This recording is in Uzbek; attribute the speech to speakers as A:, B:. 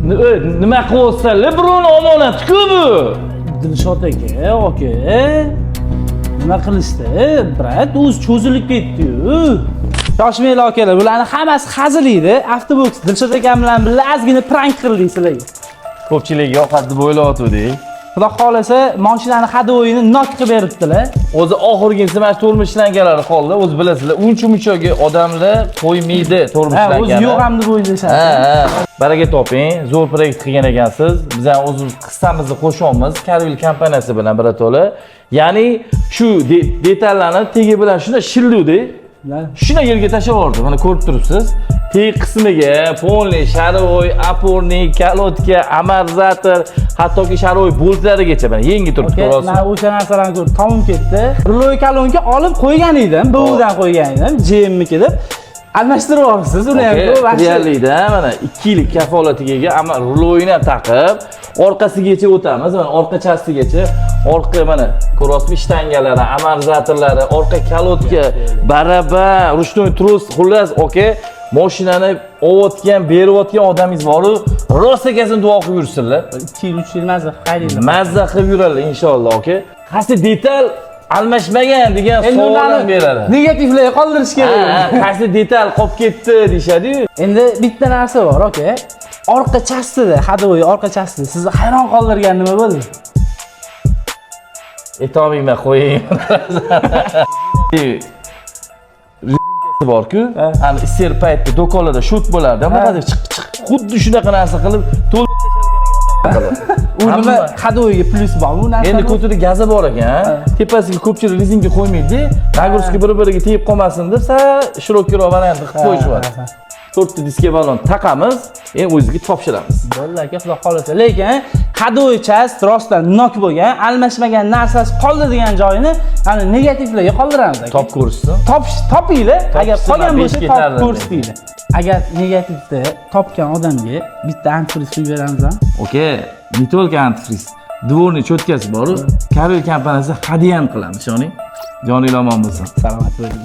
A: Nima qilyapsan? Lebron omonat-ku bu.
B: Dilshod aka. Nima qilishdi? Brat, o'zi cho'zilib ketdi-yu. Shoshmanglar akalar, bularning hammasi hazil edi. Avtoboks Dilshod akam bilan birga ozgina prank qildik sizlarga.
A: Ko'pchilik yoqadi deb o'ylayotgandik.
B: Xudo xolasa, mashinani hadoyini nok qilib beribdilar.
A: O'zi oxirgisi mana turmushlanganlar qoldi. O'zi bilasizlar, uncha-munchaga odamlar qo'ymaydi turmushlangan.
B: O'zi yo'q ham deb o'ylashadi.
A: Ha. Baraka toping. Zo'r proyekt qilgan ekansiz. Biz ham o'zimiz hissamizni qo'shamiz Carvil kompaniyasi bilan birato'la. Ya'ni shu detallarni tegi bilan shuna shildi. Shuna yerga tashlab yubordi. Mana ko'rib turibsiz. Teg qismiga polni, sharoy, apornik, kalotka, amortizator, hattoki sharoy boltlarigacha mana yangi turibdi.
B: Men o'sha narsalarni ko'rib tomim ketdi. Ruloy kalonka olib qo'ygan edim, buvidan qo'ygan edim, JM'niki deb. Almashtirib olibsiz uni ham ko'p.
A: Reallikda mana 2 yillik kafolatiga ega, ammo ruloyini ham taqib, orqasigacha o'tamiz. Mana orqa chastigacha, orqa mana ko'ryapsizmi, shtangalari, amortizatorlari, orqa kalotka, barabar, ruchnoy tros, xullas, oka, mashinani ovotgan, berayotgan odamingiz bor-ku, rost ekasini duo qilib yursinlar.
B: 2 yil, 3 yil mazza qilib
A: Mazza qilib yuradilar inshaalloh, oka. Qaysi detal almashmagan degan savollar beradi.
B: Negativlarga qoldirish kerak.
A: Qaysi detal qolib ketdi deyshadi-yu.
B: Endi bitta narsa bor, aka. Orqa chastida, hadoyi orqa chastida sizni hayron qoldirgan nima bo'ldi?
A: Aytolmayman, qo'ying. Bor-ku, ana ister paytda do'konlarda shot bo'lardi. Bunaqa xuddi shunaqa narsa qilib to'lib tashalgan ekan.
B: U nima hadoyiga plyus bormi u narsa?
A: Endi ko'tirib gazi bor ekan. Tepasiga ko'pchilik rezинка qo'ymaydi. Nagruska bir-biriga tegib qolmasin deb shirokroq variant qilib qo'yishadi. 4 ta diska balon taqamiz, endi o'ziga topshiramiz.
B: Bo'ldi aka, xudo xolasa. Lekin hadoyi chast rostdan nok bo'lgan, almashmagan narsasi qoldi degan joyini ana negativlarga qoldiramiz aka.
A: Top ko'rishsin.
B: Topinglar, agar qolgan bo'lsa top ko'rsatinglar. Agar negativda topgan odamga bitta antifriz quyib beramiz ham.
A: Oke, не только antifriz, dvorniy cho'tkasi bor-ku, Carvil kompaniyasi hadya ham qilamiz, ishoning. Joningiz omon bo'lsin.
B: Salomat bo'ling.